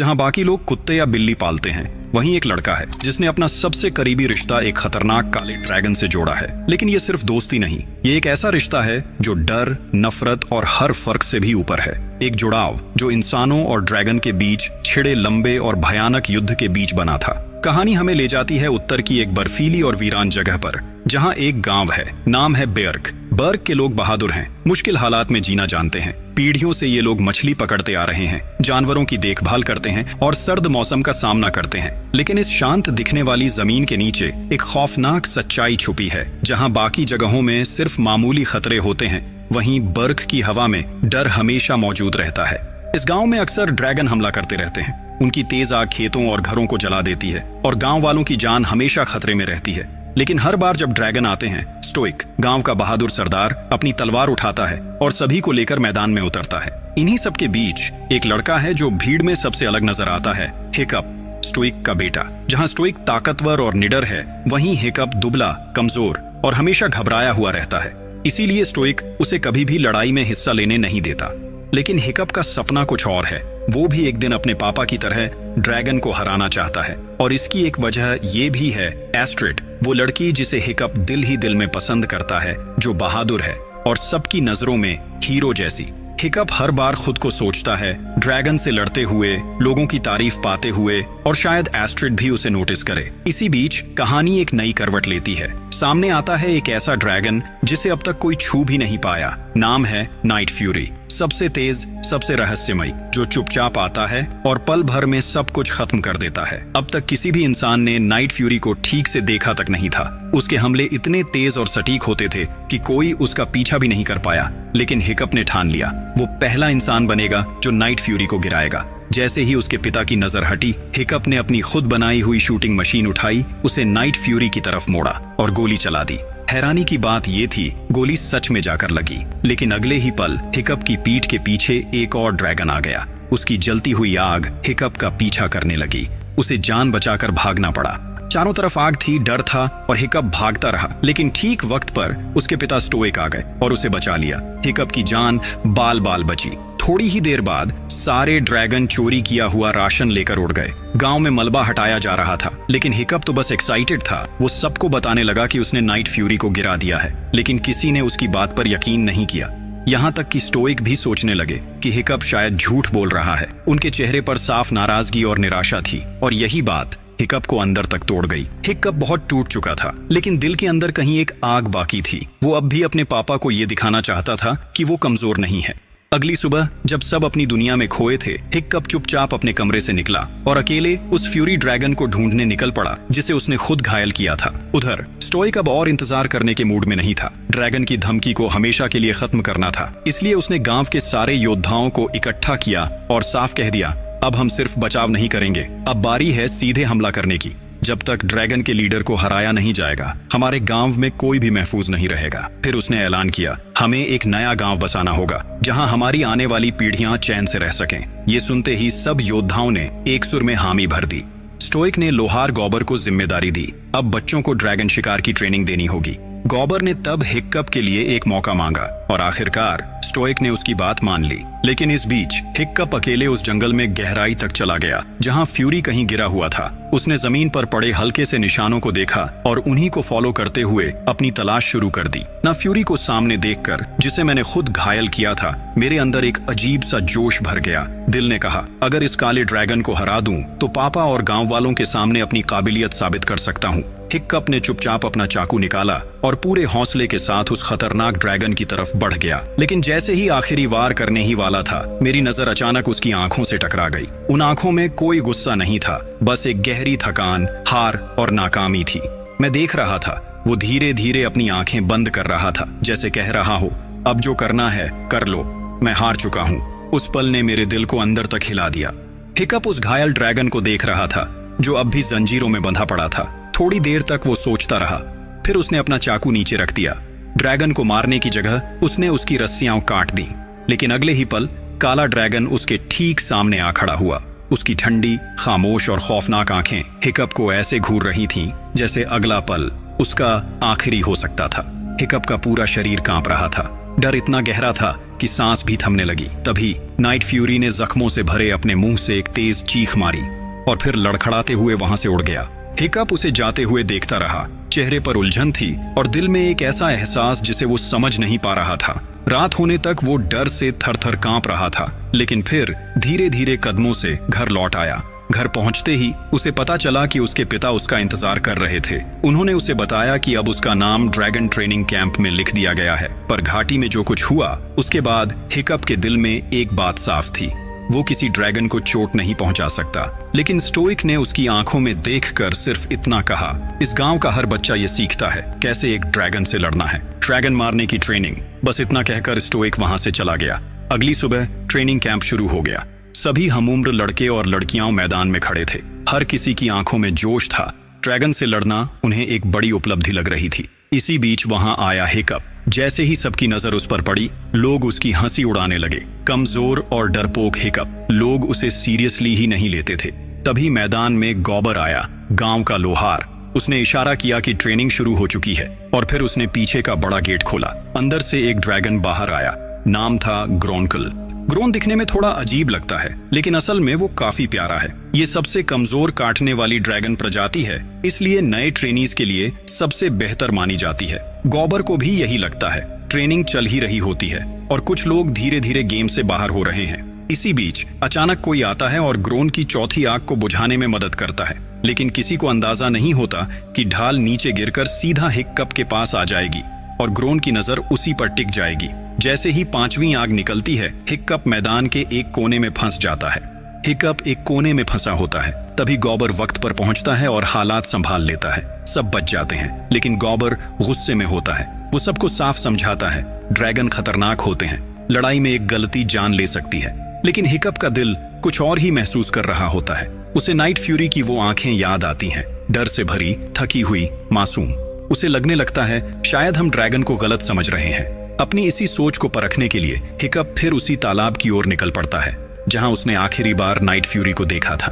जहां बाकी लोग कुत्ते या बिल्ली पालते हैं, वहीं एक लड़का है जिसने अपना सबसे करीबी रिश्ता एक खतरनाक काले ड्रैगन से जोड़ा है। लेकिन ये सिर्फ दोस्ती नहीं, ये एक ऐसा रिश्ता है जो डर, नफरत और हर फर्क से भी ऊपर है। एक जुड़ाव जो इंसानों और ड्रैगन के बीच छिड़े लंबे और भयानक युद्ध के बीच बना था। कहानी हमें ले जाती है उत्तर की एक बर्फीली और वीरान जगह पर, जहां एक गांव है, नाम है बेर्ग। बर्ग के लोग बहादुर हैं, मुश्किल हालात में जीना जानते हैं। पीढ़ियों से ये लोग मछली पकड़ते आ रहे हैं, जानवरों की देखभाल करते हैं और सर्द मौसम का सामना करते हैं। लेकिन इस शांत दिखने वाली जमीन के नीचे एक खौफनाक सच्चाई छुपी है। जहां बाकी जगहों में सिर्फ मामूली खतरे होते हैं, वहीं बर्ग की हवा में डर हमेशा मौजूद रहता है। इस गांव में अक्सर ड्रैगन हमला करते रहते हैं। उनकी तेज आग खेतों और घरों को जला देती है और गांव वालों की जान हमेशा खतरे में रहती है। लेकिन हर बार जब ड्रैगन आते हैं, स्टोइक, गांव का बहादुर सरदार, अपनी तलवार उठाता है और सभी को लेकर मैदान में उतरता है। इन्हीं सब के बीच एक लड़का है जो भीड़ में सबसे अलग नजर आता है, हिकअप, स्टोइक का बेटा। जहां स्टोइक ताकतवर और निडर है, वहीं हिकअप दुबला, कमजोर और हमेशा घबराया हुआ रहता है। इसीलिए स्टोइक उसे कभी भी लड़ाई में हिस्सा लेने नहीं देता। लेकिन हिकअप का सपना कुछ और है। वो भी एक दिन अपने पापा की तरह ड्रैगन को हराना चाहता है। और इसकी एक वजह ये भी है, एस्ट्रिड, वो लड़की जिसे हिकअप दिल ही दिल में पसंद करता है, जो बहादुर है और सबकी नजरों में हीरो जैसी। हिकअप हर बार खुद को सोचता है, ड्रैगन से लड़ते हुए, लोगों की तारीफ पाते हुए, और शायद एस्ट्रिड भी उसे नोटिस करे। इसी बीच कहानी एक नई करवट लेती है। सामने आता है एक ऐसा ड्रैगन जिसे अब तक कोई छू भी नहीं पाया। नाम है नाइट फ्यूरी। सबसे तेज, सबसे रहस्यमयी, जो चुपचाप आता है और पल भर में सब कुछ खत्म कर देता है। अब तक किसी भी इंसान ने नाइट फ्यूरी को ठीक से देखा तक नहीं था। उसके हमले इतने तेज और सटीक होते थे कि कोई उसका पीछा भी नहीं कर पाया। लेकिन हिकअप ने ठान लिया, वो पहला इंसान बनेगा जो नाइट फ्यूरी को गिराएगा। जैसे ही उसके पिता की नजर हटी, हिकअप ने अपनी खुद बनाई हुई शूटिंग मशीन उठाई, उसे नाइट फ्यूरी की तरफ मोड़ा और गोली चला दी। हैरानी की बात ये थी, गोली सच में जाकर लगी। लेकिन अगले ही पल हिकअप की पीठ के पीछे एक और ड्रैगन आ गया। उसकी जलती हुई आग हिकअप का पीछा करने लगी। उसे जान बचाकर भागना पड़ा। चारों तरफ आग थी, डर था और हिकअप भागता रहा। लेकिन ठीक वक्त पर उसके पिता स्टोइक आ गए और उसे बचा लिया। हिकअप की जान बाल बाल बची। थोड़ी ही देर बाद सारे ड्रैगन चोरी किया हुआ राशन लेकर उड़ गए। गांव में मलबा हटाया जा रहा था, लेकिन हिकअप तो बस एक्साइटेड था। वो सबको बताने लगा कि उसने नाइट फ्यूरी को गिरा दिया है। लेकिन किसी ने उसकी बात पर यकीन नहीं किया। यहाँ तक कि स्टोइक भी सोचने लगे कि हिकअप शायद झूठ बोल रहा है। उनके चेहरे पर साफ नाराजगी और निराशा थी, और यही बात हिकअप को अंदर तक तोड़ गई। हिकअप बहुत टूट चुका था, लेकिन दिल के अंदर कहीं एक आग बाकी थी। वो अब भी अपने पापा को ये दिखाना चाहता था कि वो कमजोर नहीं है। अगली सुबह जब सब अपनी दुनिया में खोए थे, हिकअप चुपचाप अपने कमरे से निकला और अकेले उस फ्यूरी ड्रैगन को ढूंढने निकल पड़ा जिसे उसने खुद घायल किया था। उधर स्टोइक अब और इंतजार करने के मूड में नहीं था। ड्रैगन की धमकी को हमेशा के लिए खत्म करना था। इसलिए उसने गांव के सारे योद्धाओं को इकट्ठा किया और साफ कह दिया, अब हम सिर्फ बचाव नहीं करेंगे, अब बारी है सीधे हमला करने की। जब तक ड्रैगन के लीडर को हराया नहीं जाएगा, हमारे गांव में कोई भी महफूज नहीं रहेगा। फिर उसने ऐलान किया, हमें एक नया गांव बसाना होगा जहां हमारी आने वाली पीढ़ियां चैन से रह सकें। ये सुनते ही सब योद्धाओं ने एक सुर में हामी भर दी। स्टोइक ने लोहार गॉबर को जिम्मेदारी दी। अब बच्चों को ड्रैगन शिकार की ट्रेनिंग देनी होगी। गॉबर ने तब हिकअप के लिए एक मौका मांगा और आखिरकार स्टोइक ने उसकी बात मान ली। लेकिन इस बीच हिकअप अकेले उस जंगल में गहराई तक चला गया जहां फ्यूरी कहीं गिरा हुआ था। उसने जमीन पर पड़े हल्के से निशानों को देखा और उन्हीं को फॉलो करते हुए अपनी तलाश शुरू कर दी। ना फ्यूरी को सामने देखकर, जिसे मैंने खुद घायल किया था, मेरे अंदर एक अजीब सा जोश भर गया। दिल ने कहा, अगर इस काले ड्रैगन को हरा दूं तो पापा और गांव वालों के सामने अपनी काबिलियत साबित कर सकता हूं। हिकअप ने चुपचाप अपना चाकू निकाला और पूरे हौसले के साथ उस खतरनाक ड्रैगन की तरफ बढ़ गया। लेकिन जैसे ही आखिरी वार करने ही वाला था, मेरी नजर अचानक उसकी आंखों से टकरा गई। उन आंखों में कोई गुस्सा नहीं था, बस एक गहरी थकान, हार और नाकामी थी। मैं देख रहा था, वो धीरे धीरे अपनी आंखें बंद कर रहा था, जैसे कह रहा हो, अब जो करना है कर लो, मैं हार चुका हूं। उस पल ने मेरे दिल को अंदर तक हिला दिया। हिकअप उस घायल ड्रैगन को देख रहा था, जो अब भी जंजीरों में बंधा पड़ा था। थोड़ी देर तक वो सोचता रहा, फिर उसने अपना चाकू नीचे रख दिया। ड्रैगन को मारने की जगह उसने उसकी रस्सियां काट दी। लेकिन अगले ही पल काला ड्रैगन उसके ठीक सामने आ खड़ा हुआ। उसकी ठंडी, खामोश और खौफनाक आंखें हिकअप को ऐसे घूर रही थीं जैसे अगला पल उसका आखिरी हो सकता था। हिकअप का पूरा शरीर कांप रहा था। डर इतना गहरा था की सांस भी थमने लगी। तभी नाइट फ्यूरी ने जख्मों से भरे अपने मुंह से एक तेज चीख मारी और फिर लड़खड़ाते हुए वहां से उड़ गया। हिकअप उसे जाते हुए देखता रहा। चेहरे पर उलझन थी और दिल में एक ऐसा एहसास जिसे वो समझ नहीं पा रहा था। रात होने तक वो डर से थर-थर कांप रहा था, लेकिन फिर धीरे-धीरे कदमों से घर लौट आया। घर पहुंचते ही उसे पता चला कि उसके पिता उसका इंतजार कर रहे थे। उन्होंने उसे बताया कि अब उसका नाम ड्रैगन ट्रेनिंग कैंप में लिख दिया गया है। पर घाटी में जो कुछ हुआ उसके बाद हिकअप के दिल में एक बात साफ थी, वो किसी ड्रैगन को चोट नहीं पहुंचा सकता। लेकिन स्टोइक ने उसकी आंखों में देखकर सिर्फ इतना कहा, इस गांव का हर बच्चा ये सीखता है कैसे एक ड्रैगन से लड़ना है, ड्रैगन मारने की ट्रेनिंग। बस इतना कहकर स्टोइक वहां से चला गया। अगली सुबह ट्रेनिंग कैंप शुरू हो गया। सभी हमउम्र लड़के और लड़कियां मैदान में खड़े थे। हर किसी की आंखों में जोश था। ड्रैगन से लड़ना उन्हें एक बड़ी उपलब्धि लग रही थी। इसी बीच वहां आया हिकअप। जैसे ही सबकी नजर उस पर पड़ी, लोग उसकी हंसी उड़ाने लगे। कमजोर और डरपोक हिकअप, लोग उसे सीरियसली ही नहीं लेते थे। तभी मैदान में गॉबर आया, गांव का लोहार। उसने इशारा किया कि ट्रेनिंग शुरू हो चुकी है और फिर उसने पीछे का बड़ा गेट खोला। अंदर से एक ड्रैगन बाहर आया। नाम था ग्रोनकल। ग्रोन दिखने में थोड़ा अजीब लगता है, लेकिन असल में वो काफी प्यारा है। ये सबसे कमजोर काटने वाली ड्रैगन प्रजाति है, इसलिए नए ट्रेनीज के लिए सबसे बेहतर मानी जाती है। गॉबर को भी यही लगता है। ट्रेनिंग चल ही रही होती है और कुछ लोग धीरे धीरे गेम से बाहर हो रहे हैं। इसी बीच अचानक कोई आता है और ग्रोन की चौथी आग को बुझाने में मदद करता है। लेकिन किसी को अंदाजा नहीं होता कि ढाल नीचे गिरकर सीधा हिकअप के पास आ जाएगी और ग्रोन की नजर उसी पर टिक जाएगी। जैसे ही पांचवी आग निकलती है, हिकअप मैदान के एक कोने में फंस जाता है। हिकअप एक कोने में फंसा होता है। तभी गॉबर वक्त पर पहुंचता है और हालात संभाल लेता है। सब बच जाते हैं, लेकिन गॉबर गुस्से में होता है। वो सबको साफ समझाता है, ड्रैगन खतरनाक होते हैं, लड़ाई में एक गलती जान ले सकती है। लेकिन हिकअप का दिल कुछ और ही महसूस कर रहा होता है। उसे नाइट फ्यूरी की वो आंखें याद आती हैं, डर से भरी, थकी हुई, मासूम। उसे लगने लगता है शायद हम ड्रैगन को गलत समझ रहे हैं। अपनी इसी सोच को परखने के लिए हिकअप फिर उसी तालाब की ओर निकल पड़ता है जहां उसने आखिरी बार नाइट फ्यूरी को देखा था।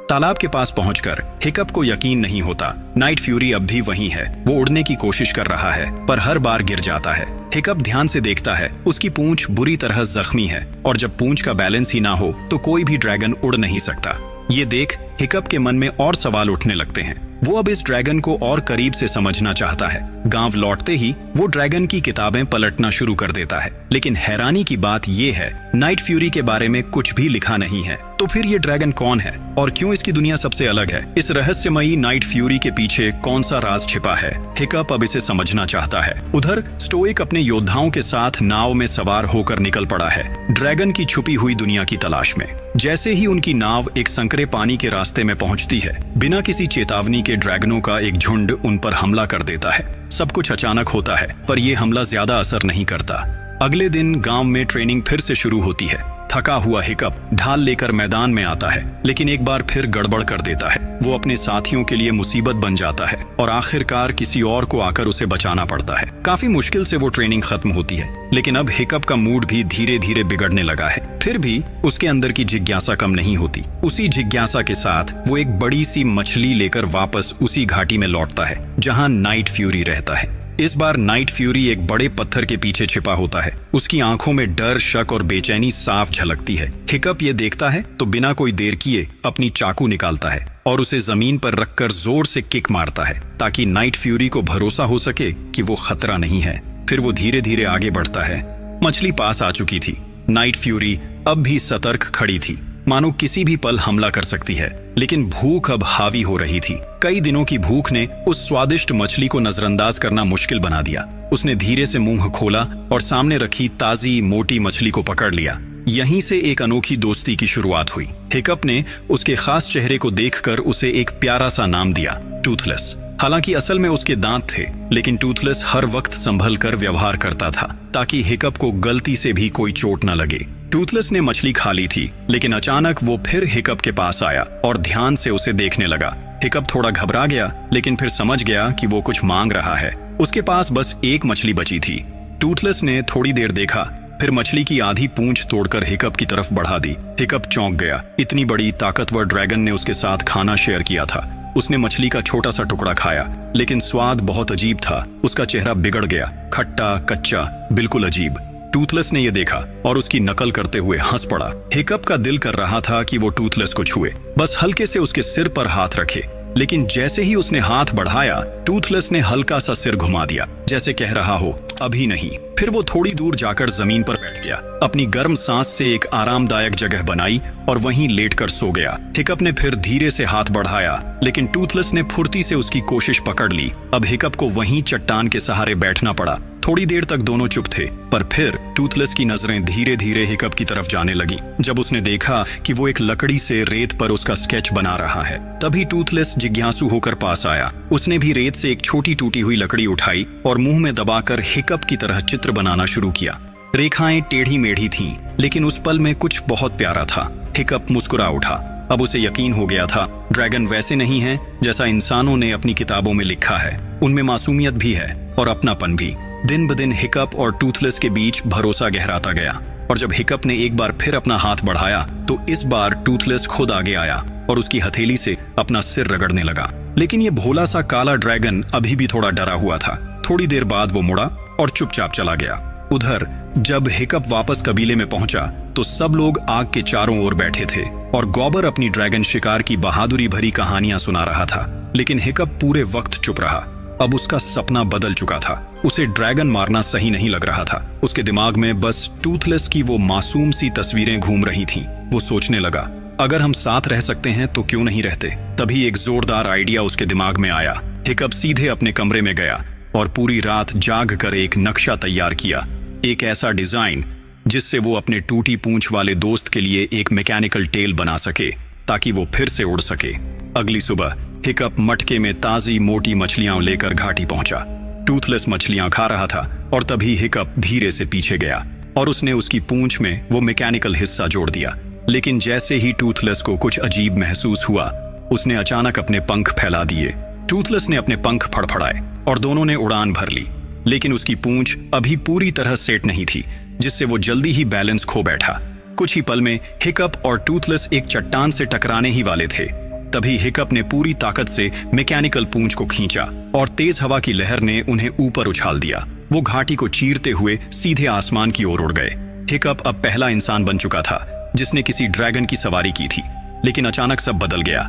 तालाब के पास पहुंचकर हिकअप को यकीन नहीं होता, नाइट फ्यूरी अब भी वहीं है। वो उड़ने की कोशिश कर रहा है पर हर बार गिर जाता है। हिकअप ध्यान से देखता है, उसकी पूंछ बुरी तरह जख्मी है और जब पूंछ का बैलेंस ही ना हो तो कोई भी ड्रैगन उड़ नहीं सकता। ये देख हिकअप के मन में और सवाल उठने लगते हैं। वो अब इस ड्रैगन को और करीब से समझना चाहता है। गांव लौटते ही वो ड्रैगन की किताबें पलटना शुरू कर देता है। लेकिन हैरानी की बात ये है, नाइट फ्यूरी के बारे में कुछ भी लिखा नहीं है। तो फिर ये ड्रैगन कौन है और क्यों इसकी दुनिया सबसे अलग है? इस रहस्यमयी नाइट फ्यूरी के पीछे कौन सा राज छिपा है? हिकअप अब इसे समझना चाहता है। उधर स्टोइक अपने योद्धाओं के साथ नाव में सवार होकर निकल पड़ा है, ड्रैगन की छुपी हुई दुनिया की तलाश में। जैसे ही उनकी नाव एक संकरे पानी के रास्ते में पहुंचती है, बिना किसी चेतावनी के ड्रैगनों का एक झुंड उन पर हमला कर देता है। सब कुछ अचानक होता है, पर यह हमला ज्यादा असर नहीं करता। अगले दिन गांव में ट्रेनिंग फिर से शुरू होती है। थका हुआ हिकअप ढाल लेकर मैदान में आता है, लेकिन एक बार फिर गड़बड़ कर देता है। वो अपने साथियों के लिए मुसीबत बन जाता है और आखिरकार किसी और को आकर उसे बचाना पड़ता है। काफी मुश्किल से वो ट्रेनिंग खत्म होती है, लेकिन अब हिकअप का मूड भी धीरे धीरे बिगड़ने लगा है। फिर भी उसके अंदर की जिज्ञासा कम नहीं होती। उसी जिज्ञासा के साथ वो एक बड़ी सी मछली लेकर वापस उसी घाटी में लौटता है जहाँ नाइट फ्यूरी रहता है। इस बार नाइट फ्यूरी एक बड़े पत्थर के पीछे छिपा होता है। उसकी आंखों में डर, शक और बेचैनी साफ झलकती है। हिकअप ये देखता है तो बिना कोई देर किए अपनी चाकू निकालता है और उसे जमीन पर रखकर जोर से किक मारता है ताकि नाइट फ्यूरी को भरोसा हो सके कि वो खतरा नहीं है। फिर वो धीरे धीरे आगे बढ़ता है। मछली पास आ चुकी थी। नाइट फ्यूरी अब भी सतर्क खड़ी थी, मानो किसी भी पल हमला कर सकती है। लेकिन भूख अब हावी हो रही थी। कई दिनों की भूख ने उस स्वादिष्ट मछली को नजरअंदाज करना मुश्किल बना दिया। उसने धीरे से मुंह खोला और सामने रखी ताजी मोटी मछली को पकड़ लिया। यहीं से एक अनोखी दोस्ती की शुरुआत हुई। हिकअप ने उसके खास चेहरे को देखकर उसे एक प्यारा सा नाम दिया, टूथलेस। हालांकि असल में उसके दांत थे, लेकिन टूथलेस हर वक्त संभल कर व्यवहार करता था ताकि हिकअप को गलती से भी कोई चोट न लगे। टूथलेस ने मछली खा ली थी, लेकिन अचानक वो फिर हिकअप के पास आया और ध्यान से उसे देखने लगा। हिकअप थोड़ा घबरा गया, लेकिन फिर समझ गया कि वो कुछ मांग रहा है। उसके पास बस एक मछली बची थी। टूथलेस ने थोड़ी देर देखा, फिर मछली की आधी पूंछ तोड़कर हिकअप की तरफ बढ़ा दी। हिकअप चौंक गया। इतनी बड़ी ताकतवर ड्रैगन ने उसके साथ खाना शेयर किया था। उसने मछली का छोटा सा टुकड़ा खाया, लेकिन स्वाद बहुत अजीब था। उसका चेहरा बिगड़ गया, खट्टा, कच्चा, बिल्कुल अजीब। टूथलेस ने यह देखा और उसकी नकल करते हुए हंस पड़ा। हिकअप का दिल कर रहा था कि वो टूथलेस को छुए, बस हल्के से उसके सिर पर हाथ रखे, लेकिन जैसे ही उसने हाथ बढ़ाया टूथलेस ने हल्का सा सिर घुमा दिया, जैसे कह रहा हो अभी नहीं। फिर वो थोड़ी दूर जाकर जमीन पर बैठ गया, अपनी गर्म सांस से एक आरामदायक जगह बनाई और वहीं लेटकर सो गया। हिकअप ने फिर धीरे से हाथ बढ़ाया, लेकिन टूथलेस ने फुर्ती से उसकी कोशिश पकड़ ली। अब हिकअप को वहीं चट्टान के सहारे बैठना पड़ा। थोड़ी देर तक दोनों चुप थे, पर फिर टूथलेस की नजरें धीरे धीरे हिकअप की तरफ जाने लगी। जब उसने देखा कि वो एक लकड़ी से रेत पर उसका स्केच बना रहा है, तभी टूथलेस जिज्ञासु होकर पास आया। उसने भी रेत से एक छोटी टूटी हुई लकड़ी उठाई और मुंह में दबाकर हिकअप की तरह चित्र बनाना शुरू किया। रेखाएं टेढ़ी मेढ़ी थीं, लेकिन उस पल में कुछ बहुत प्यारा था। हिकअप मुस्कुरा उठा। अब उसे यकीन हो गया था, ड्रैगन वैसे नहीं है जैसा इंसानों ने अपनी किताबों में लिखा है। उनमें मासूमियत भी है और अपनापन भी। दिन ब दिन हिकअप और टूथलेस के बीच भरोसा गहराता गया, और जब हिकअप ने एक बार फिर अपना हाथ बढ़ाया तो इस बार टूथलेस खुद आगे आया और उसकी हथेली से अपना सिर रगड़ने लगा। लेकिन ये भोला सा काला ड्रैगन अभी भी थोड़ा डरा हुआ था। थोड़ी देर बाद वो मुड़ा और चुपचाप चला गया। उधर जब हिकअप वापस कबीले में पहुंचा तो सब लोग आग के चारों ओर बैठे थे और गॉबर अपनी ड्रैगन शिकार की बहादुरी भरी कहानियां सुना रहा था। लेकिन हिकअप पूरे वक्त चुप रहा। अब उसका सपना बदल चुका था। उसे ड्रैगन मारना सही नहीं लग रहा था। उसके दिमाग में बस टूथलेस की वो मासूम सी तस्वीरें घूम रही थीं। वो सोचने लगा, अगर हम साथ रह सकते हैं तो क्यों नहीं रहते। तभी एक जोरदार आइडिया उसके दिमाग में आया। हिकअप सीधे अपने कमरे में गया और पूरी रात जाग कर एक नक्शा तैयार किया, एक ऐसा डिजाइन जिससे वो अपने टूटी पूंछ वाले दोस्त के लिए एक मैकेनिकल टेल बना सके, ताकि वो फिर से उड़ सके। अगली सुबह हिकअप मटके में ताजी मोटी मछलियां लेकर घाटी पहुंचा। टूथलेस मछलियां खा रहा था और तभी हिकअप धीरे से पीछे गया और उसने उसकी पूंछ में वो मैकेनिकल हिस्सा जोड़ दिया। लेकिन जैसे ही टूथलेस को कुछ अजीब महसूस हुआ, उसने अचानक अपने पंख फैला दिए। टूथलेस ने अपने पंख फड़फड़ाए और दोनों ने उड़ान भर ली, लेकिन उसकी पूंछ अभी पूरी तरह सेट नहीं थी, जिससे वो जल्दी ही बैलेंस खो बैठा। कुछ ही पल में हिकअप और टूथलेस एक चट्टान से टकराने ही वाले थे। तभी हिकअप ने पूरी ताकत से मैकेनिकल पूंछ को खींचा और तेज हवा की लहर ने उन्हें ऊपर उछाल दिया। वो घाटी को चीरते हुए सीधे आसमान की ओर उड़ गए। हिकअप अब पहला इंसान बन चुका था जिसने किसी ड्रैगन की सवारी की थी। लेकिन अचानक सब बदल गया।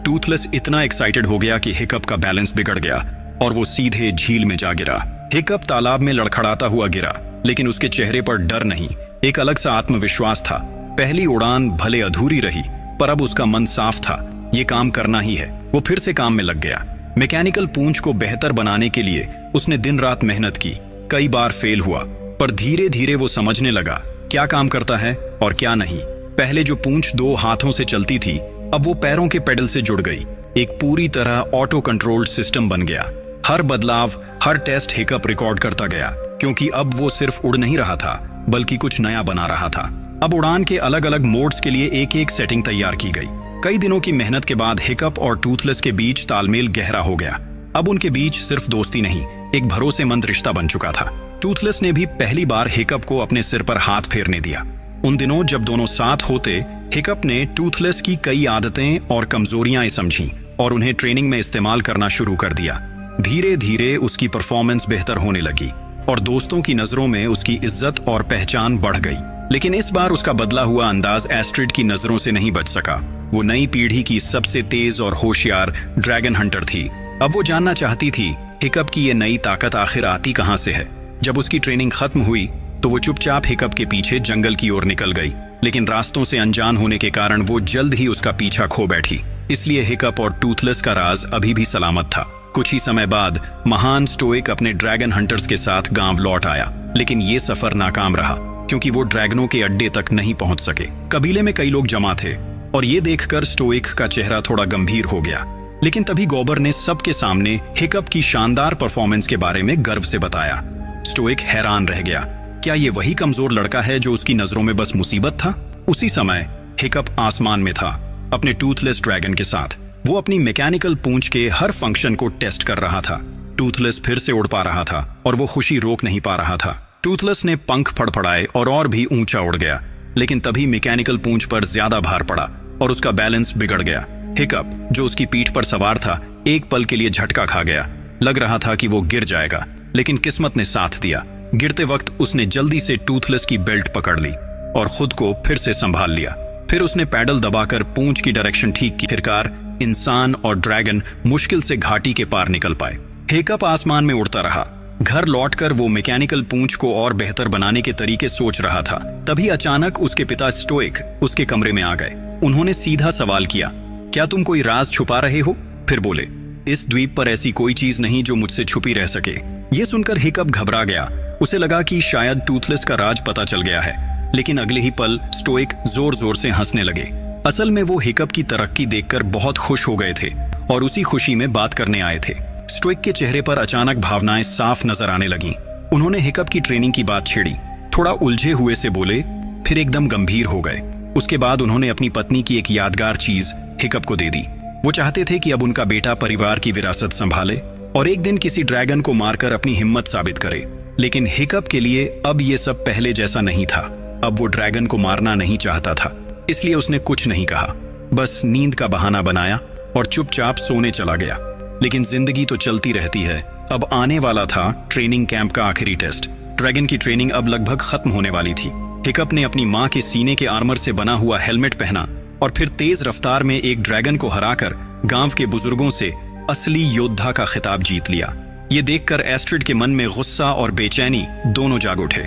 टूथलेस इतना एक्साइटेड हो गया कि हिकअप का बैलेंस बिगड़ गया और वो सीधे झील में जा गिरा। हिकअप तालाब में लड़खड़ाता हुआ गिरा, लेकिन उसके चेहरे पर डर नहीं, एक अलग सा आत्मविश्वास था। पहली उड़ान भले अधूरी रही, पर अब उसका मन साफ था, ये काम करना ही है। वो फिर से काम में लग गया। मैकेनिकल पूंछ को बेहतर बनाने के लिए उसने दिन रात मेहनत की। कई बार फेल हुआ, पर धीरे धीरे वो समझने लगा क्या काम करता है और क्या नहीं। पहले जो पूंछ 2 हाथों से चलती थी, अब वो पैरों के पेडल से जुड़ गई। एक पूरी तरह ऑटो कंट्रोल्ड सिस्टम बन गया। हर बदलाव, हर टेस्ट हिकअप रिकॉर्ड करता गया, क्योंकि अब वो सिर्फ उड़ नहीं रहा था, बल्कि कुछ नया बना रहा था। अब उड़ान के अलग अलग मोड्स के लिए एक एक सेटिंग तैयार की गई। कई दिनों की मेहनत के बाद हिकअप और टूथलेस के बीच तालमेल गहरा हो गया। अब उनके बीच सिर्फ दोस्ती नहीं, एक भरोसेमंद रिश्ता बन चुका था। टूथलेस ने भी पहली बार हिकअप को अपने सिर पर हाथ फेरने दिया। उन दिनों जब दोनों साथ होते, हिकअप ने टूथलेस की कई आदतें और कमजोरियां समझी और उन्हें ट्रेनिंग में इस्तेमाल करना शुरू कर दिया। धीरे धीरे उसकी परफॉर्मेंस बेहतर होने लगी और दोस्तों की नजरों में उसकी इज्जत और पहचान बढ़ गई। लेकिन इस बार उसका बदला हुआ अंदाज एस्ट्रिड की नजरों से नहीं बच सका। वो नई पीढ़ी की सबसे तेज और होशियार ड्रैगन हंटर थी। अब वो जानना चाहती थी हिकअप की ये नई ताकत आखिर आती कहां से है। जब उसकी ट्रेनिंग खत्म हुई तो वो चुपचाप हिकअप के पीछे जंगल की ओर निकल गई, लेकिन रास्तों से अनजान होने के कारण वो जल्द ही उसका पीछा खो बैठी। इसलिए हिकअप और टूथलेस का राज अभी भी सलामत था। कुछ ही समय बाद महान स्टोइक अपने ड्रैगन हंटर्स के साथ गांव लौट आया, लेकिन ये सफर नाकाम रहा क्योंकि वो ड्रैगनों के अड्डे तक नहीं पहुंच सके। कबीले में कई लोग जमा थे और ये देखकर स्टोइक का चेहरा थोड़ा गंभीर हो गया। लेकिन तभी गॉबर ने सबके सामने हिकअप की शानदार परफॉर्मेंस के बारे में गर्व से बताया। स्टोइक हैरान रह गया, क्या ये वही कमजोर लड़का है जो उसकी नजरों में बस मुसीबत था? उसी समय हिकअप आसमान में था अपने टूथलेस ड्रैगन के साथ। वो अपनी मैकेनिकल पूंछ के हर फंक्शन को टेस्ट कर रहा था। टूथलेस फिर से उड़ पा रहा था और वो खुशी रोक नहीं पा रहा था। टूथलेस ने पंख फड़फड़ाए और भी ऊंचा उड़ गया, लेकिन तभी मैकेनिकल पूंछ पर ज्यादा भार पड़ा और उसका बैलेंस बिगड़ गया। हिकअप, जो उसकी पीठ पर सवार था, एक पल के लिए झटका खा गया। लग रहा था कि वो गिर जाएगा, लेकिन किस्मत ने साथ दिया। गिरते वक्त उसने जल्दी से टूथलेस की बेल्ट पकड़ ली और खुद को फिर से संभाल लिया। फिर उसने पैडल दबाकर पूंछ की डायरेक्शन ठीक की। आखिरकार इंसान और ड्रैगन मुश्किल से घाटी के पार निकल पाए। हिकअप आसमान में उड़ता रहा। घर लौटकर वो मैकेनिकल पूंछ को और बेहतर बनाने के तरीके सोच रहा था। तभी अचानक उसके पिता स्टोइक उसके कमरे में आ गए। उन्होंने सीधा सवाल किया, क्या तुम कोई राज छुपा रहे हो? फिर बोले, इस द्वीप पर ऐसी कोई चीज नहीं जो मुझसे छुपी रह सके। ये सुनकर हिकअप घबरा गया। उसे लगा कि शायद टूथलेस का राज पता चल गया है, लेकिन अगले ही पल स्टोइक जोर जोर से हंसने लगे। असल में वो हिकअप की तरक्की देखकर बहुत खुश हो गए थे और उसी खुशी में बात करने आए थे। स्टोइक के चेहरे पर अचानक भावनाएं साफ नजर आने लगीं। उन्होंने हिकअप की ट्रेनिंग की बात छेड़ी। थोड़ा उलझे हुए से बोले, फिर एकदम गंभीर हो गए। उसके बाद उन्होंने अपनी पत्नी की एक यादगार चीज हिकअप को दे दी। वो चाहते थे कि अब उनका बेटा परिवार की विरासत संभाले और एक दिन किसी ड्रैगन को मारकर अपनी हिम्मत साबित करे। लेकिन हिकअप के लिए अब ये सब पहले जैसा नहीं था। अब वो ड्रैगन को मारना नहीं चाहता था, इसलिए उसने कुछ नहीं कहा, बस नींद का बहाना बनाया और चुपचाप सोने चला गया। लेकिन जिंदगी तो चलती रहती है। अब आने वाला था ट्रेनिंग कैंप का आखिरी टेस्ट। ड्रैगन की ट्रेनिंग अब लगभग खत्म होने वाली थी। हिकअप ने अपनी मां के सीने के आर्मर से बना हुआ हेलमेट पहना और फिर तेज रफ्तार में एक ड्रैगन को हराकर गांव के बुजुर्गों से असली योद्धा का खिताब जीत लिया। ये देखकर एस्ट्रिड के मन में गुस्सा और बेचैनी दोनों जाग उठे,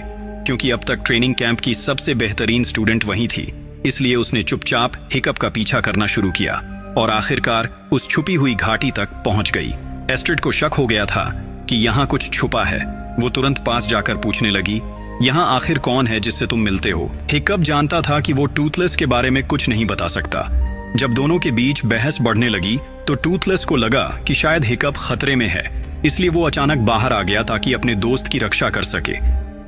क्योंकि अब तक ट्रेनिंग कैंप की सबसे बेहतरीन स्टूडेंट वही थी। इसलिए उसने चुपचाप हिकअप का पीछा करना शुरू किया और आखिरकार उस छुपी हुई घाटी तक पहुंच गई। एस्ट्रिड को शक हो गया था कि यहाँ कुछ छुपा है। वो तुरंत पास जाकर पूछने लगी, यहाँ आखिर कौन है जिससे तुम मिलते हो? हिकअप जानता था कि वो टूथलेस के बारे में कुछ नहीं बता सकता। जब दोनों के बीच बहस बढ़ने लगी तो टूथलेस को लगा कि शायद हिकअप खतरे में है, इसलिए वो अचानक बाहर आ गया ताकि अपने दोस्त की रक्षा कर सके।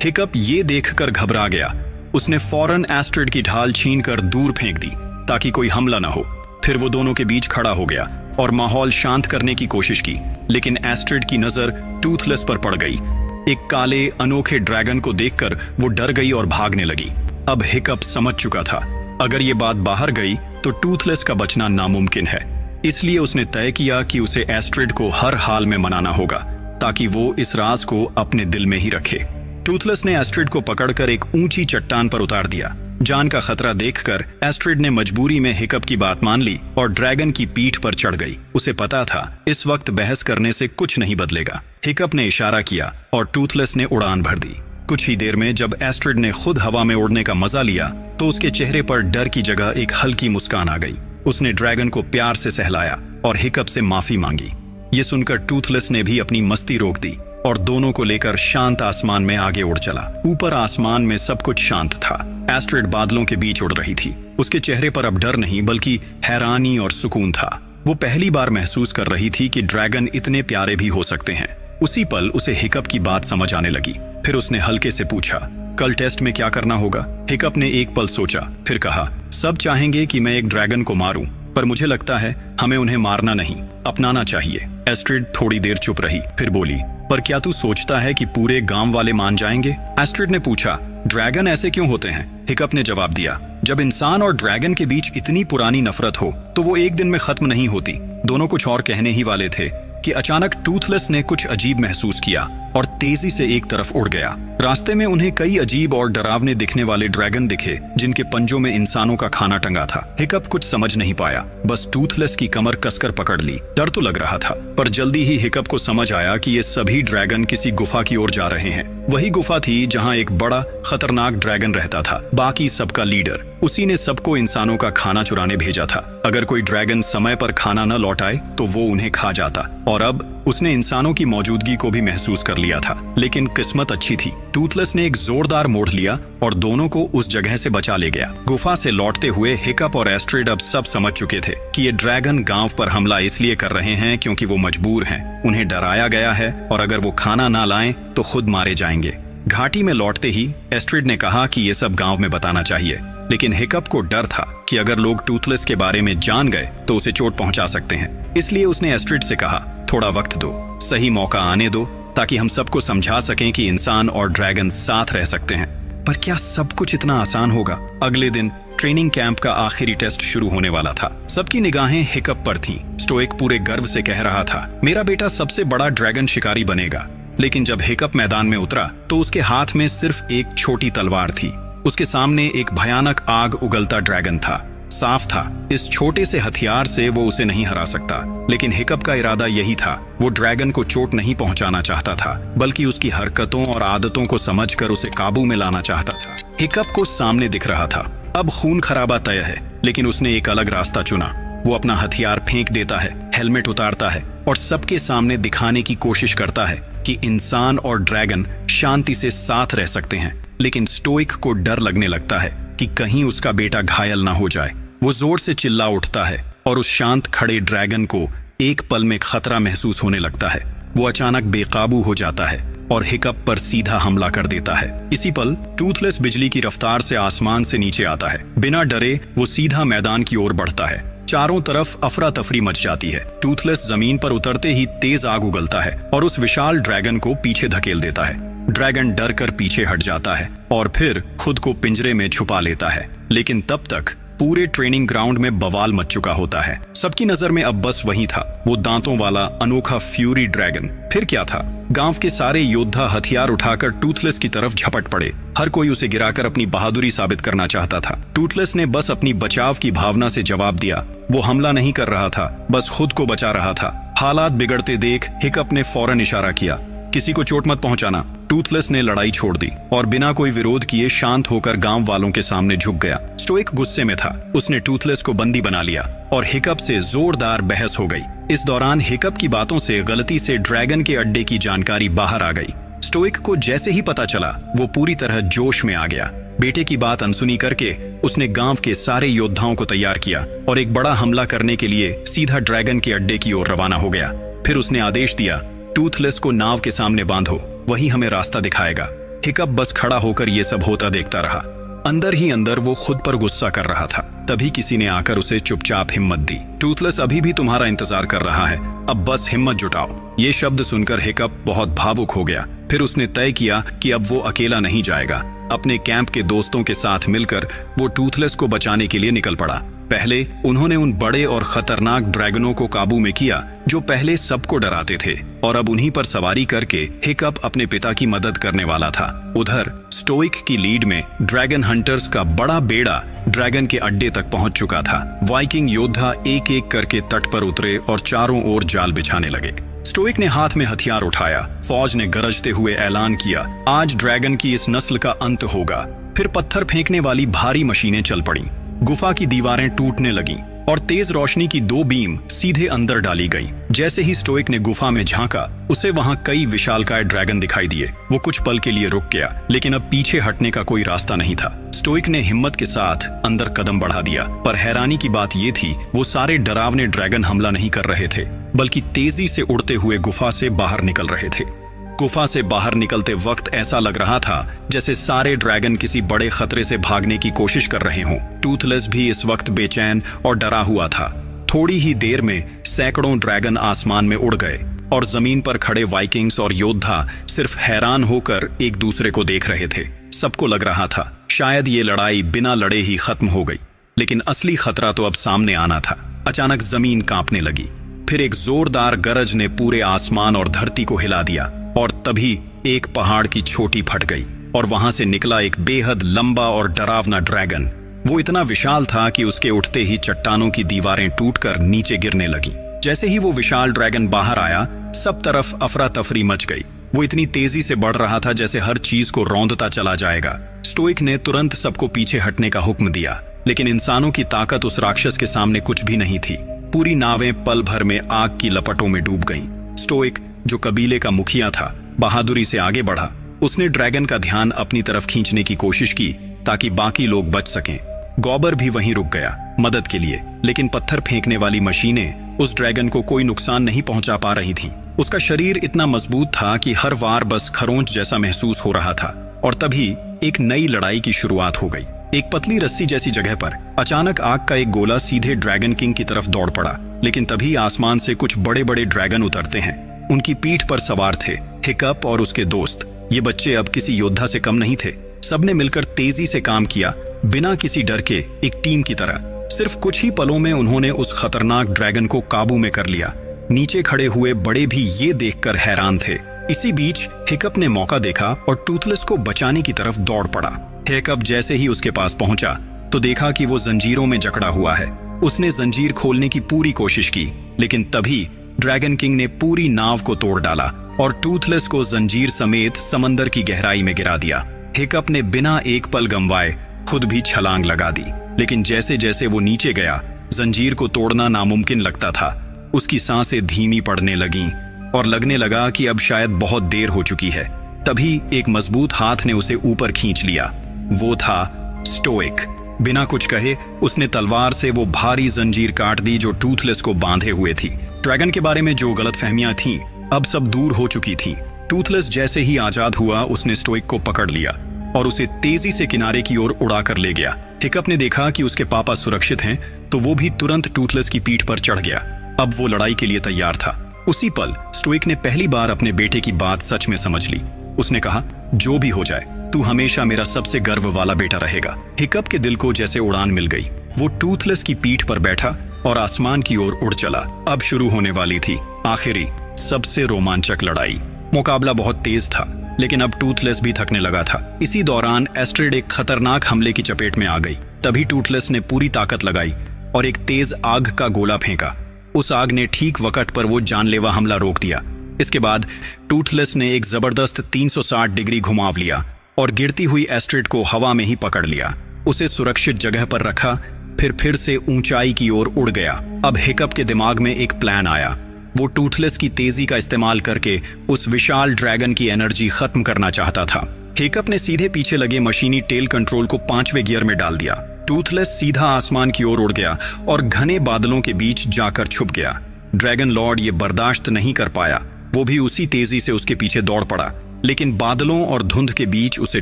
हिकअप ये देखकर घबरा गया। उसने फौरन एस्ट्रिड की ढाल छीनकर दूर फेंक दी ताकि कोई हमला न हो। फिर वो दोनों के बीच खड़ा हो गया और माहौल शांत करने की कोशिश की, लेकिन एस्ट्रिड की नजर टूथलेस पर पड़ गई। एक काले अनोखे ड्रैगन को देखकर वो डर गई और भागने लगी। अब हिकअप समझ चुका था, अगर ये बात बाहर गई तो टूथलेस का बचना नामुमकिन है। इसलिए उसने तय किया कि उसे एस्ट्रिड को हर हाल में मनाना होगा ताकि वो इस राज को अपने दिल में ही रखे। टूथलेस ने एस्ट्रिड को पकड़कर एक ऊंची चट्टान पर उतार दिया। जान का खतरा देखकर एस्ट्रिड ने मजबूरी में हिकअप की बात मान ली और ड्रैगन की पीठ पर चढ़ गई। उसे पता था इस वक्त बहस करने से कुछ नहीं बदलेगा। हिकअप ने इशारा किया और टूथलेस ने उड़ान भर दी। कुछ ही देर में जब एस्ट्रिड ने खुद हवा में उड़ने का मजा लिया तो उसके चेहरे पर डर की जगह एक हल्की मुस्कान आ गई। उसने ड्रैगन को प्यार से सहलाया और हिकअप से माफी मांगी। ये सुनकर टूथलेस ने भी अपनी मस्ती रोक दी और दोनों को लेकर शांत आसमान में आगे उड़ चला। ऊपर आसमान में सब कुछ शांत था। एस्ट्रिड बादलों के बीच उड़ रही थी। उसके चेहरे पर अब डर नहीं बल्कि हैरानी और सुकून था। वो पहली बार महसूस कर रही थी कि ड्रैगन इतने प्यारे भी हो सकते हैं। उसी पल उसे हिकअप की बात समझ आने लगी। फिर उसने हल्के से पूछा, कल टेस्ट में क्या करना होगा? हिकअप ने एक पल सोचा, फिर कहा, सब चाहेंगे कि मैं एक ड्रैगन को मारूं, पर मुझे लगता है हमें उन्हें मारना नहीं, अपनाना चाहिए। एस्ट्रिड थोड़ी देर चुप रही, फिर बोली, पर क्या तू सोचता है कि पूरे गांव वाले मान जाएंगे? एस्ट्रिड ने पूछा, ड्रैगन ऐसे क्यों होते हैं? हिकअप ने जवाब दिया, जब इंसान और ड्रैगन के बीच इतनी पुरानी नफरत हो तो वो एक दिन में खत्म नहीं होती। दोनों कुछ और कहने ही वाले थे कि अचानक टूथलेस ने कुछ अजीब महसूस किया और तेजी से एक तरफ उड़ गया। रास्ते में उन्हें कई अजीब और डरावने दिखने वाले ड्रैगन दिखे जिनके पंजों में इंसानों का खाना टंगा था। हिकअप कुछ समझ नहीं पाया, बस टूथलेस की कमर कसकर पकड़ ली। डर तो लग रहा था, पर जल्दी ही हिकअप को समझ आया कि ये सभी ड्रैगन किसी गुफा की ओर जा रहे हैं। वही गुफा थी जहाँ एक बड़ा खतरनाक ड्रैगन रहता था, बाकी सबका लीडर। उसी ने सबको इंसानों का खाना चुराने भेजा था। अगर कोई ड्रैगन समय पर खाना न लौटाए तो वो उन्हें खा जाता, और अब उसने इंसानों की मौजूदगी को भी महसूस कर लिया था। लेकिन किस्मत अच्छी थी, टूथलेस ने एक जोरदार मोड़ लिया और दोनों को उस जगह से बचा ले गया। गुफा से लौटते हुए हिकअप और एस्ट्रिड अब सब समझ चुके थे कि ये ड्रैगन गांव पर हमला इसलिए कर रहे हैं क्योंकि वो मजबूर हैं। उन्हें डराया गया है और अगर वो खाना ना लाएं तो खुद मारे जाएंगे। घाटी में लौटते ही एस्ट्रिड ने कहा कि ये सब गांव में बताना चाहिए, लेकिन हिकअप को डर था कि अगर लोग टूथलेस के बारे में जान गए तो उसे चोट पहुंचा सकते हैं। इसलिए उसने एस्ट्रिड से कहा, थोड़ा वक्त दो, सही मौका आने दो ताकि हम सबको समझा सकें कि इंसान और ड्रैगन साथ रह सकते हैं। पर क्या सब कुछ इतना आसान होगा? अगले दिन ट्रेनिंग कैंप का आखिरी टेस्ट शुरू होने वाला था। सबकी निगाहें हिकअप पर थीं। स्टोइक पूरे गर्व से कह रहा था, मेरा बेटा सबसे बड़ा ड्रैगन शिकारी बनेगा। लेकिन जब हिकअप मैदान में उतरा तो उसके हाथ में सिर्फ एक छोटी तलवार थी। उसके सामने एक भयानक आग उगलता ड्रैगन था। साफ था, इस छोटे से हथियार से वो उसे नहीं हरा सकता। लेकिन हिकअप का इरादा यही था, वो ड्रैगन को चोट नहीं पहुंचाना चाहता था, बल्कि उसकी हरकतों और आदतों को समझकर उसे काबू में लाना चाहता था। हिकअप को सामने दिख रहा था, अब खून खराबा तय है, लेकिन उसने एक अलग रास्ता चुना। वो अपना हथियार फेंक देता है, हेलमेट उतारता है और सबके सामने दिखाने की कोशिश करता है कि इंसान और ड्रैगन शांति से साथ रह सकते हैं। लेकिन स्टोइक को डर लगने लगता है कि कहीं उसका बेटा घायल ना हो जाए। वो जोर से चिल्ला उठता है और उस शांत खड़े ड्रैगन को एक पल में खतरा महसूस होने लगता है। वो अचानक बेकाबू हो जाता है और हिकअप पर सीधा हमला कर देता है। इसी पल टूथलेस बिजली की रफ्तार से आसमान से नीचे आता है। बिना डरे वो सीधा मैदान की ओर बढ़ता है। चारों तरफ अफरा तफरी मच जाती है। टूथलेस जमीन पर उतरते ही तेज आग उगलता है और उस विशाल ड्रैगन को पीछे धकेल देता है। ड्रैगन डर कर पीछे हट जाता है और फिर खुद को पिंजरे में छुपा लेता है। लेकिन तब तक पूरे ट्रेनिंग ग्राउंड में बवाल मच चुका होता है। सबकी नजर में अब बस वही था, वो दांतों वाला अनोखा फ्यूरी ड्रैगन। फिर क्या था, गांव के सारे योद्धा हथियार उठाकर टूथलेस की तरफ झपट पड़े। हर कोई उसे गिराकर अपनी बहादुरी साबित करना चाहता था। टूथलेस ने बस अपनी बचाव की भावना से जवाब दिया। वो हमला नहीं कर रहा था, बस खुद को बचा रहा था। हालात बिगड़ते देख हिकअप ने फौरन इशारा किया, किसी को चोट मत पहुंचाना। टूथलेस ने लड़ाई छोड़ दी और बिना कोई विरोध किए शांत होकर गांव वालों के सामने झुक गया। स्टोइक गुस्से में था। उसने टूथलेस को बंदी बना लिया और हिकअप से जोरदार बहस हो गई। इस दौरान हिकअप की बातों से गलती से ड्रैगन के अड्डे की जानकारी बाहर आ गई। स्टोइक को जैसे ही पता चला, वो पूरी तरह जोश में आ गया। बेटे की बात अनसुनी करके उसने गांव के सारे योद्धाओं को तैयार किया और एक बड़ा हमला करने के लिए सीधा ड्रैगन के अड्डे की ओर रवाना हो गया। फिर उसने आदेश दिया, टूथलेस को नाव के सामने बांधो, वही हमें रास्ता दिखाएगा। हिकअप बस खड़ा होकर ये सब होता देखता रहा। अंदर ही अंदर वो खुद पर गुस्सा कर रहा था। तभी किसी ने आकर उसे चुपचाप हिम्मत दी। टूथलेस अभी भी तुम्हारा इंतजार कर रहा है, अब बस हिम्मत जुटाओ। ये शब्द सुनकर हिकअप बहुत भावुक हो गया। फिर उसने तय किया कि अब वो अकेला नहीं जाएगा। अपने कैंप के दोस्तों के साथ मिलकर वो टूथलेस को बचाने के लिए निकल पड़ा। पहले उन्होंने उन बड़े और खतरनाक ड्रैगनों को काबू में किया जो पहले सबको डराते थे, और अब उन्हीं पर सवारी करके हिकअप अपने पिता की मदद करने वाला था। उधर स्टोइक की लीड में ड्रैगन हंटर्स का बड़ा बेड़ा ड्रैगन के अड्डे तक पहुंच चुका था। वाइकिंग योद्धा एक एक करके तट पर उतरे और चारों ओर जाल बिछाने लगे। स्टोइक ने हाथ में हथियार उठाया। फौज ने गरजते हुए ऐलान किया, आज ड्रैगन की इस नस्ल का अंत होगा। फिर पत्थर फेंकने वाली भारी मशीनें चल पड़ी। गुफा की दीवारें टूटने लगीं और तेज रोशनी की 2 बीम सीधे अंदर डाली गई। जैसे ही स्टोइक ने गुफा में झांका, उसे वहां कई विशालकाय ड्रैगन दिखाई दिए। वो कुछ पल के लिए रुक गया, लेकिन अब पीछे हटने का कोई रास्ता नहीं था। स्टोइक ने हिम्मत के साथ अंदर कदम बढ़ा दिया, पर हैरानी की बात ये थी, वो सारे डरावने ड्रैगन हमला नहीं कर रहे थे, बल्कि तेजी से उड़ते हुए गुफा से बाहर निकल रहे थे। गुफा से बाहर निकलते वक्त ऐसा लग रहा था जैसे सारे ड्रैगन किसी बड़े खतरे से भागने की कोशिश कर रहे हों। टूथलेस भी इस वक्त बेचैन और डरा हुआ था। थोड़ी ही देर में सैकड़ों ड्रैगन आसमान में उड़ गए और जमीन पर खड़े वाइकिंग्स और योद्धा सिर्फ हैरान होकर एक दूसरे को देख रहे थे। सबको लग रहा था शायद ये लड़ाई बिना लड़े ही खत्म हो गई, लेकिन असली खतरा तो अब सामने आना था। अचानक जमीन कांपने लगी। फिर एक जोरदार गरज ने पूरे आसमान और धरती को हिला दिया और तभी एक पहाड़ की चोटी फट गई और वहां से निकला एक बेहद लंबा और डरावना ड्रैगन। वो इतना विशाल था कि उसके उठते ही चट्टानों की दीवारें टूटकर नीचे गिरने लगी। जैसे ही वो विशाल ड्रैगन बाहर आया, सब तरफ अफरा तफरी मच गई। वो इतनी तेजी से बढ़ रहा था जैसे हर चीज को रौंदता चला जाएगा। स्टोइक ने तुरंत सबको पीछे हटने का हुक्म दिया, लेकिन इंसानों की ताकत उस राक्षस के सामने कुछ भी नहीं थी। पूरी नावें पल भर में आग की लपटों में डूब गईं। स्टोइक, जो कबीले का मुखिया था, बहादुरी से आगे बढ़ा। उसने ड्रैगन का ध्यान अपनी तरफ खींचने की कोशिश की ताकि बाकी लोग बच सकें। गॉबर भी वहीं रुक गया मदद के लिए, लेकिन पत्थर फेंकने वाली मशीनें उस ड्रैगन को कोई नुकसान नहीं पहुंचा पा रही थीं। उसका शरीर इतना मजबूत था कि हर वार बस खरोंच जैसा महसूस हो रहा था। और तभी एक नई लड़ाई की शुरुआत हो गई। एक पतली रस्सी जैसी जगह पर अचानक आग का एक गोला सीधे ड्रैगन किंग की तरफ दौड़ पड़ा। लेकिन तभी आसमान से कुछ बड़े बड़े ड्रैगन उतरते हैं। उनकी पीठ पर सवार थे हिकअप और उसके दोस्त। ये बच्चे अब किसी योद्धा से कम नहीं थे। सबने मिलकर तेजी से काम किया, बिना किसी डर के, एक टीम की तरह। सिर्फ कुछ ही पलों में उन्होंने उस खतरनाक ड्रैगन को काबू में कर लिया। नीचे खड़े हुए बड़े भी ये देखकर हैरान थे इसी बीच हिकअप ने मौका देखा और टूथलेस को बचाने की तरफ दौड़ पड़ा। हिकअप जैसे ही उसके पास पहुंचा तो देखा कि वो जंजीरों में जकड़ा हुआ है। उसने जंजीर खोलने की पूरी कोशिश की, लेकिन तभी ड्रैगन किंग ने पूरी नाव को तोड़ डाला और टूथलेस को जंजीर समेत समंदर की गहराई में गिरा दिया। हिकअप ने बिना एक पल गंवाए खुद भी छलांग लगा दी, लेकिन जैसे जैसे वो नीचे गया जंजीर को तोड़ना नामुमकिन लगता था। उसकी सांसें धीमी पड़ने लगीं और लगने लगा कि अब शायद बहुत देर हो चुकी है। तभी एक मजबूत हाथ ने उसे ऊपर खींच लिया। वो था स्टोइक। बिना कुछ कहे उसने तलवार से वो भारी जंजीर काट दी जो टूथलेस को बांधे हुए थी। ड्रैगन के बारे में जो गलतफहमियां थीं अब सब दूर हो चुकी थीं। टूथलेस जैसे ही आजाद हुआ उसने स्टोइक को पकड़ लिया और उसे तेजी से किनारे की ओर उड़ा कर ले गया। हिकअप ने देखा कि उसके पापा सुरक्षित हैं तो वो भी तुरंत टूथलेस की पीठ पर चढ़ गया। अब वो लड़ाई के लिए तैयार था। उसी पल स्टोइक ने पहली बार अपने बेटे की बात सच में समझ ली। उसने कहा, जो भी हो जाए तू हमेशा मेरा सबसे गर्व वाला बेटा रहेगा। हिकअप के दिल को जैसे उड़ान मिल गई। वो टूथलेस की पीठ पर बैठा और आसमान की ओर उड़ चला। अब शुरू होने वाली थी आखिरी सबसे रोमांचक लड़ाई। मुकाबला बहुत तेज था, लेकिन अब टूथलेस भी थकने लगा था। इसी दौरान एस्ट्रिड एक खतरनाक हमले की चपेट में आ गई। तभी टूथलेस ने पूरी ताकत लगाई और एक तेज आग का गोला फेंका। उस आग ने ठीक वक्त पर वो जानलेवा हमला रोक दिया। इसके बाद टूथलेस ने एक जबरदस्त 360 डिग्री घुमाव लिया और गिरती हुई एस्ट्रिड को हवा में ही पकड़ लिया। उसे सुरक्षित जगह पर रखा, फिर से ऊंचाई की ओर उड़ गया। अब हिकअप के दिमाग में एक प्लान आया। वो टूथलेस की तेजी का इस्तेमाल करके उस विशाल ड्रैगन की एनर्जी खत्म करना चाहता था। हिकअप ने सीधे पीछे लगे मशीनी टेल कंट्रोल को 5वें गियर में डाल दिया। टूथलेस सीधा आसमान की ओर उड़ गया और घने बादलों के बीच जाकर छुप गया। ड्रैगन लॉर्ड ये बर्दाश्त नहीं कर पाया। वो भी उसी तेजी से उसके पीछे दौड़ पड़ा, लेकिन बादलों और धुंध के बीच उसे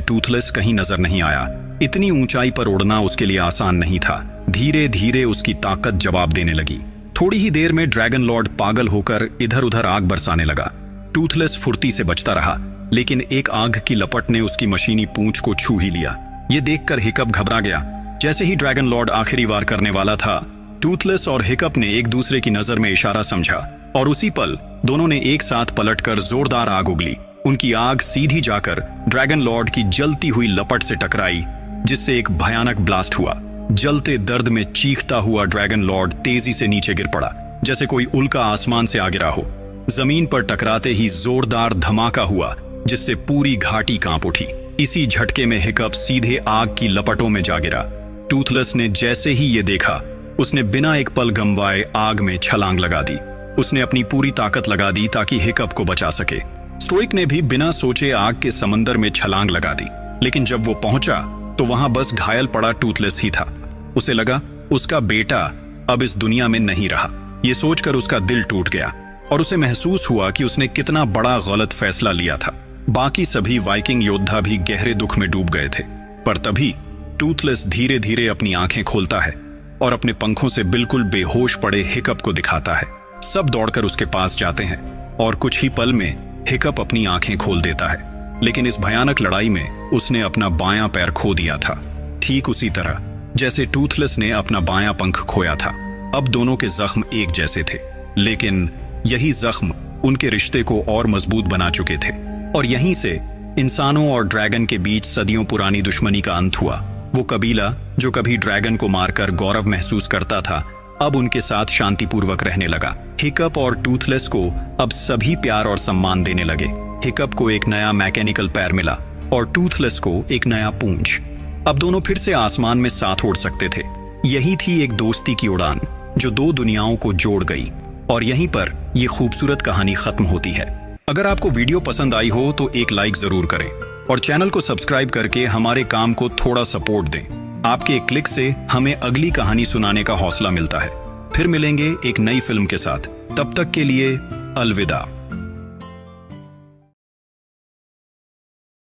टूथलेस कहीं नजर नहीं आया। इतनी ऊंचाई पर उड़ना उसके लिए आसान नहीं था। धीरे धीरे उसकी ताकत जवाब देने लगी। थोड़ी ही देर में ड्रैगन लॉर्ड पागल होकर इधर उधर आग बरसाने लगा। टूथलेस फुर्ती से बचता रहा, लेकिन एक आग की लपट ने उसकी मशीनी पूंछ को छू ही लिया। ये देखकर हिकअप घबरा गया। जैसे ही ड्रैगन लॉर्ड आखिरी वार करने वाला था, टूथलेस और हिकअप ने एक दूसरे की नजर में इशारा समझा और उसी पल दोनों ने एक साथ पलटकर जोरदार आग उगली। उनकी आग सीधी जाकर ड्रैगन लॉर्ड की जलती हुई लपट से टकराई, जिससे एक भयानक ब्लास्ट हुआ। जलते दर्द में चीखता हुआ ड्रैगन लॉर्ड तेजी से नीचे गिर पड़ा, जैसे कोई उल्का आसमान से आ गिरा हो। जमीन पर टकराते ही जोरदार धमाका हुआ, जिससे पूरी घाटी कांप उठी। इसी झटके में हिकअप सीधे आग की लपटों में जा गिरा। टूथलेस ने जैसे ही ये देखा, उसने बिना एक पल गंवाए आग में छलांग लगा दी। उसने अपनी पूरी ताकत लगा दी ताकि हिकअप को बचा सके। स्टोइक ने भी बिना सोचे आग के समंदर में छलांग लगा दी, लेकिन जब वो पहुंचा तो वहां बस घायल पड़ा टूथलेस ही था। उसे लगा उसका बेटा अब इस दुनिया में नहीं रहा। ये सोचकर उसका दिल टूट गया और उसे महसूस हुआ कि उसने कितना बड़ा गलत फैसला लिया था। बाकी सभी वाइकिंग योद्धा भी गहरे दुख में डूब गए थे, पर तभी टूथलेस धीरे धीरे अपनी आंखें खोलता है और अपने पंखों से बिल्कुल बेहोश पड़े हिकअप को दिखाता है। सब दौड़कर उसके पास जाते हैं और कुछ ही पल में हिकअप अपनी आंखें खोल देता है। लेकिन इस भयानक लड़ाई में उसने अपना बायां पैर खो दिया था, ठीक उसी तरह जैसे टूथलेस ने अपना बायां पंख खोया था। अब दोनों के जख्म एक जैसे थे, लेकिन यही जख्म उनके रिश्ते को और मजबूत बना चुके थे और यहीं से इंसानों और ड्रैगन के बीच सदियों पुरानी दुश्मनी का अंत हुआ। वो कबीला जो कभी ड्रैगन को मारकर गौरव महसूस करता था, अब उनके साथ शांतिपूर्वक रहने लगा। हिकअप और टूथलेस को अब सभी प्यार और सम्मान देने लगे। हिकअप को एक नया मैकेनिकल पैर मिला और टूथलेस को एक नया पूंछ। अब दोनों फिर से आसमान में साथ उड़ सकते थे। यही थी एक दोस्ती की उड़ान जो दो दुनियाओं को जोड़ गई और यहीं पर यह खूबसूरत कहानी खत्म होती है। अगर आपको वीडियो पसंद आई हो तो एक लाइक जरूर करें और चैनल को सब्सक्राइब करके हमारे काम को थोड़ा सपोर्ट दें। आपके एक क्लिक से हमें अगली कहानी सुनाने का हौसला मिलता है। फिर मिलेंगे एक नई फिल्म के साथ। तब तक के लिए अलविदा।